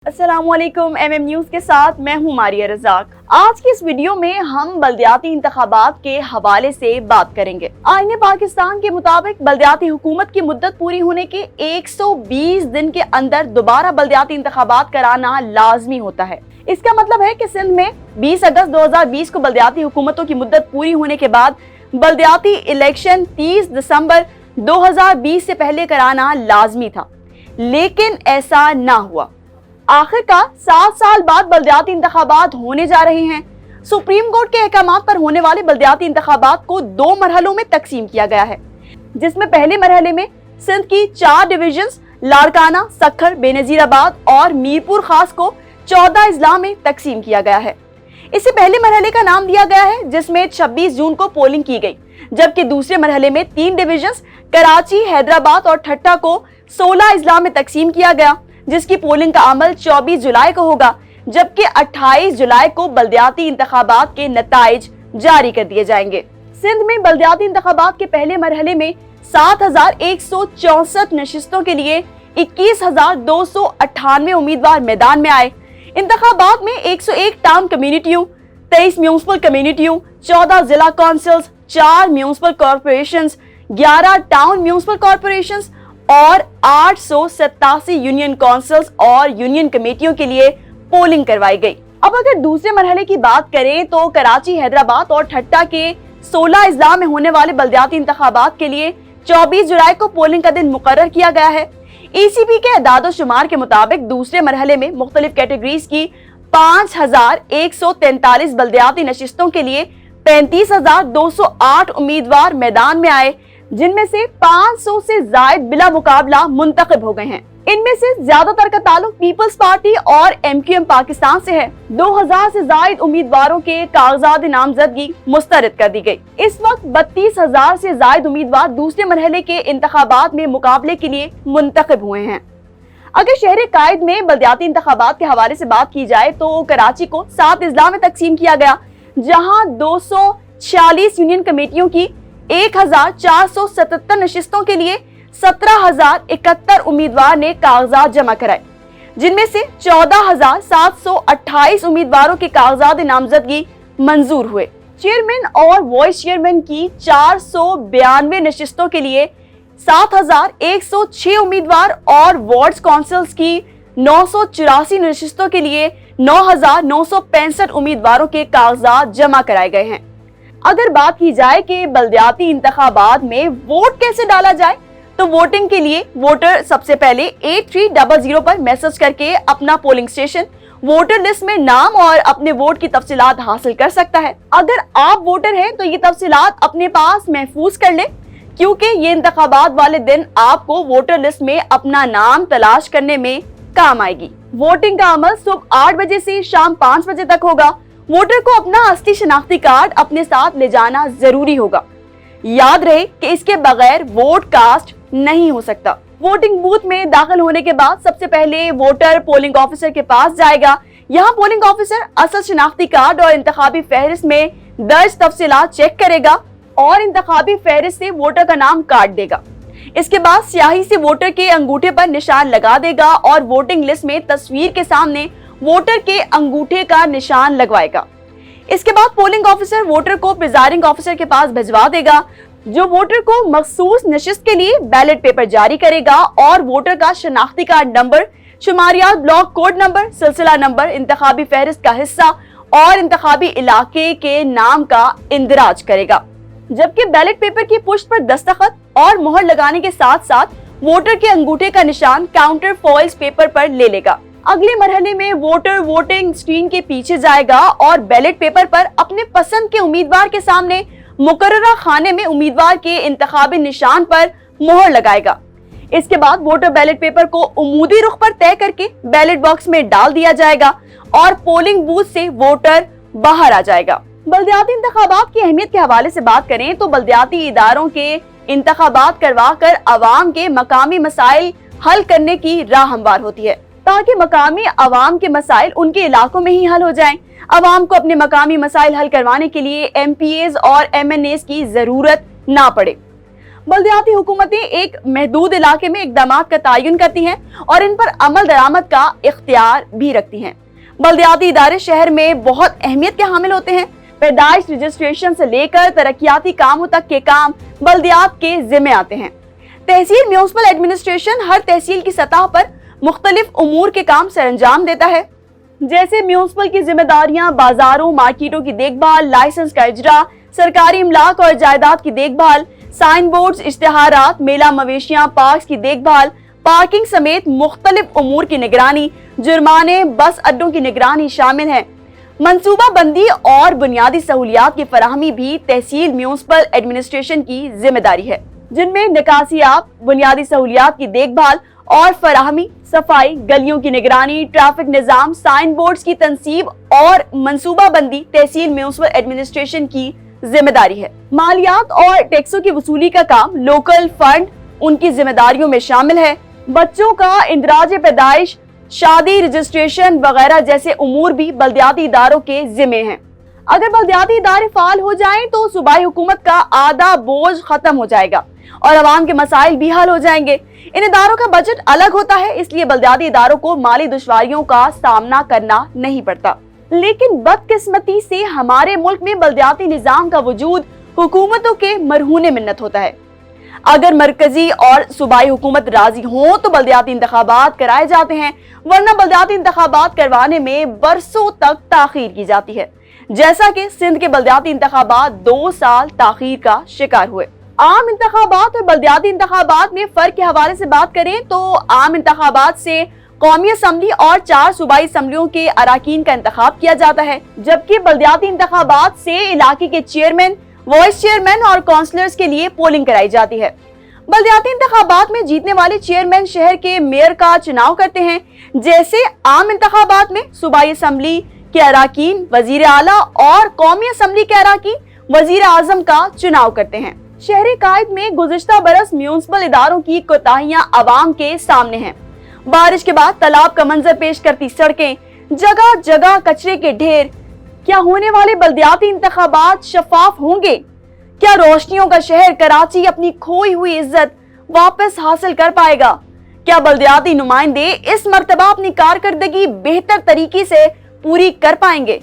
अस्सलाम वालेकुम। MM news के साथ मैं हूं मारिया रज़ाक। आज की इस वीडियो में हम बल्दियाती इंतखाबात के हवाले से बात करेंगे। आईने पाकिस्तान के मुताबिक बल्दियाती हुकूमत की मुद्दत पूरी होने के 120 दिन के अंदर दोबारा बल्दियाती इंतखाबात कराना लाजमी होता है। इसका मतलब है कि सिंध में 20 अगस्त 2020 को बल्दियाती हुकूमतों की मुद्दत पूरी होने के बाद बल्दियाती इलेक्शन 30 दिसंबर 2020 से पहले कराना लाजमी था, लेकिन ऐसा ना हुआ। आखिरकार 7 साल बाद बल्दियाती इंतखाबात होने जा रहे हैं। सुप्रीम कोर्ट के अहकामात पर होने वाले बल्दियाती इंतखाबात को 2 मरहलों में तकसीम किया गया है, जिसमें पहले मरहले में सिंध की 4 डिवीजन्स लाड़काना, सक्खर, बेनजीराबाद और मीरपुर खास को 14 अजला में तकसीम किया गया है। इसे पहले मरहले का नाम दिया गया है, जिसमें 26 जून को पोलिंग की गई, जबकि दूसरे मरहले में 3 डिवीजन्स कराची, हैदराबाद और ठट्टा को 16 अजला में तकसीम किया गया, जिसकी पोलिंग का अमल 24 जुलाई को होगा, जबकि 28 जुलाई को बल्दियाती इंतखाबात के नताइज जारी कर दिए जाएंगे। सिंध में बल्दियाती इंतखाबात के पहले मरहले में 7,164 नशिस्तों के लिए 21,298 उम्मीदवार मैदान में आए। इंतखाबात में 101 टाउन कम्युनिटियों, 23 म्यूनिसिपल कम्युनिटियों, 14 जिला कौंसिल्स, 4 municipal corporations, 11 town municipal corporations और 887 यूनियन काउंसिल्स और यूनियन कमेटियों के लिए पोलिंग करवाई गई। अब अगर दूसरे मरहले की बात करें तो कराची, हैदराबाद और ठट्टा के 16 अजला में होने वाले बल्दियाती इंतखाबात के लिए 24 जुलाई को पोलिंग का दिन मुकर्रर किया गया है। ECP के अदादो शुमार के मुताबिक दूसरे मरहले में मुख्तलिफ कैटेगरीज की 5,143 बल्दियाती नशिस्तों के लिए 35,208 उम्मीदवार मैदान में आए, जिनमें से 500 से जायद बिला मुकाबला मुंतखब हो गए हैं। इनमें से ज्यादातर का ताल्लुक पीपल्स पार्टी और MQM पाकिस्तान से है। 2000 से जायद उम्मीदवारों के कागजात नामजदगी मुस्तरद कर दी गई। इस वक्त 32,000 से जायद उम्मीदवार दूसरे मरहले के इंतखाबात में मुकाबले के लिए मुंतखब हुए हैं। अगर शहर कायद में बल्दियाती इंतखाबात के हवाले से बात की जाए तो कराची को 7 अजला में तकसीम किया गया, जहाँ 246 यूनियन कमेटियों की 1,477 नशिस्तों के लिए 17,071 उम्मीदवार ने कागजात जमा कराए, जिनमें से 14,728 उम्मीदवारों के कागजात नामजदगी मंजूर हुए। चेयरमैन और वाइस चेयरमैन की 492 नशिस्तों के लिए 7,106 उम्मीदवार और वार्ड काउंसिल्स की 984 नशिस्तों के लिए 9,965 उम्मीदवारों के कागजात जमा कराए गए हैं। अगर बात की जाए कि बल्दियाती इंतखाबात में वोट कैसे डाला जाए, तो वोटिंग के लिए वोटर सबसे पहले 8300 पर मैसेज करके अपना पोलिंग स्टेशन, वोटर लिस्ट में नाम और अपने वोट की तफसीलात हासिल कर सकता है। अगर आप वोटर हैं तो ये तफसीलात अपने पास महफूज कर ले, क्योंकि ये इंतखाबात वाले दिन आपको वोटर लिस्ट में अपना नाम तलाश करने में काम आएगी। वोटिंग का अमल सुबह 8 बजे से शाम 5 बजे तक होगा। वोटर को अपना असली शनाख्ती कार्ड अपने साथ ले जाना जरूरी होगा। याद रहे कि इसके बगैर वोट कास्ट नहीं हो सकता। वोटिंग बूथ में दाखिल होने के बाद सबसे पहले वोटर पोलिंग ऑफिसर के पास जाएगा। यहाँ पोलिंग ऑफिसर असल शनाख्ती कार्ड और इंतखाबी फहरिस्त में दर्ज तफसीलात चेक करेगा और इंतखाबी फहरिस्त से वोटर का नाम काट देगा। इसके बाद स्याही से वोटर के अंगूठे पर निशान लगा देगा और वोटिंग लिस्ट में तस्वीर के सामने वोटर के अंगूठे का निशान लगवाएगा। इसके बाद पोलिंग ऑफिसर वोटर को प्रिजाइडिंग ऑफिसर के पास भिजवा देगा, जो वोटर को मखसूस नशिस्त के लिए बैलेट पेपर जारी करेगा और वोटर का शनाख्ती कार्ड नंबर, शुमारियात, ब्लॉक कोड नंबर, सिलसिला नंबर, इंतखाबी फहरिस्त का हिस्सा और इंतखाबी इलाके के नाम का इंदराज करेगा। जबकि बैलेट पेपर की पुष्ट पर दस्तखत और मोहर लगाने के साथ साथ वोटर के अंगूठे का निशान काउंटर फॉइल्स पेपर पर ले लेगा। अगले मरहले में वोटर वोटिंग स्क्रीन के पीछे जाएगा और बैलेट पेपर पर अपने पसंद के उम्मीदवार के सामने मुकर्ररा खाने में उम्मीदवार के इंतखाबी निशान पर मोहर लगाएगा। इसके बाद वोटर बैलेट पेपर को उमूदी रुख पर तय करके बैलेट बॉक्स में डाल दिया जाएगा और पोलिंग बूथ से वोटर बाहर आ जाएगा। बल्दियाती इंतखाबात की अहमियत के हवाले से बात करें तो बल्दियाती इदारों के इंतखाबात करवा कर अवाम के मकामी मसाइल हल करने की राह हमवार होती है, ताकि मकामी अवाम के मसाइल उनके इलाकों में ही हल हो जाएं। अवाम को अपने मकामी मसाइल हल करवाने के लिए MPAs और MNAs की जरूरत ना पड़े। बल्दियाती हुकूमतें एक महदूद इलाके में इक़दामात का तयन करती हैं और इन पर अमल दरामद का इख्तियार भी रखती हैं। बल्दियाती इदारे शहर में बहुत अहमियत के हामिल होते हैं। पैदाइश रजिस्ट्रेशन से लेकर तरक्याती कामों तक के काम बल्दियात के जिम्मे आते हैं। तहसील म्यूनिसिपल एडमिनिस्ट्रेशन हर तहसील की सतह पर मुख्तलिफ उमूर के काम सरअंजाम देता है, जैसे म्यूनिसिपल की जिम्मेदारियां बाजारों मार्केटों की देखभाल, लाइसेंस का इजरा, सरकारी इमलाक और जायदाद की देखभाल, साइन बोर्ड्स, इश्तिहारात, मेला मवेशियां, पार्क की देखभाल, पार्किंग समेत मुख्तलिफ उमूर की निगरानी, जुर्माने, बस अड्डों की निगरानी शामिल है। मंसूबा बंदी और बुनियादी सहूलियात की फराहमी भी तहसील म्यूनिसिपल एडमिनिस्ट्रेशन की जिम्मेदारी है, जिनमें निकासियाब, बुनियादी सहूलियात की देखभाल और फराहमी, सफाई, गलियों की निगरानी, ट्रैफिक निजाम, साइन बोर्ड्स की तनसीब और मंसूबा बंदी तहसील म्यूनिसिपल एडमिनिस्ट्रेशन की जिम्मेदारी है। मालियात और टैक्सों की वसूली का काम लोकल फंड उनकी जिम्मेदारियों में शामिल है। बच्चों का इंदराज पैदाइश, शादी, रजिस्ट्रेशन वगैरह जैसे उमूर भी बल्दियाती इदारों के जिम्मे हैं। अगर बल्दियाती इदारे फाल हो जाएं तो सूबाई हुकूमत का आधा बोझ खत्म हो जाएगा और अवाम के मसाइल भी हल हो जाएंगे। इन इदारों का बजट अलग होता है, इसलिए बल्दियाती इदारों को माली दुश्वारियों का सामना करना नहीं पड़ता। लेकिन बदकिस्मती से हमारे मुल्क में बल्दियाती निजाम का वजूद हुकूमतों के मरहूने मिन्नत होता है। अगर मरकजी और सूबाई हुकूमत राजी हो तो बल्दियाती इंतखाबात कराए जाते हैं, वरना बल्दियाती इंतखाबात करवाने में बरसों तक ताखीर की जाती है, जैसा कि सिंध के बल्दियाती इंतखाबात 2 साल ताखीर का शिकार हुए। आम इंतखाबात और बल्दियाती इंतखाबात में फर्क के हवाले से बात करें तो आम इंतखाबात से कौमी असम्बली और 4 सूबाई असम्बलियों के अराकीन का इंतखाब किया जाता है, जबकि बल्दियाती इंतखाबात से इलाके के चेयरमैन, वाइस चेयरमैन और काउंसलर्स के लिए पोलिंग कराई जाती है। बल्दियाती इंतखाबात में जीतने वाले चेयरमैन शहर के मेयर का चुनाव करते हैं, जैसे आम इंतखाबात में सूबाई असम्बली के अराकीन वजीर आला और कौमी असम्बली के अराकीन वजीर आजम का चुनाव करते हैं। शहरी कायद में गुज़िश्ता बरस म्यूनिसिपल इदारों की कोताहियां अवाम के सामने हैं। बारिश के बाद तालाब का मंजर पेश करती सड़कें, जगह जगह कचरे के ढेर। क्या होने वाले बल्दियाती इंतखाबात शफाफ होंगे? क्या रोशनियों का शहर कराची अपनी खोई हुई इज्जत वापस हासिल कर पाएगा? क्या बल्दियाती नुमाइंदे इस मर्तबा अपनी कारकर्दगी बेहतर तरीके से पूरी कर पाएंगे?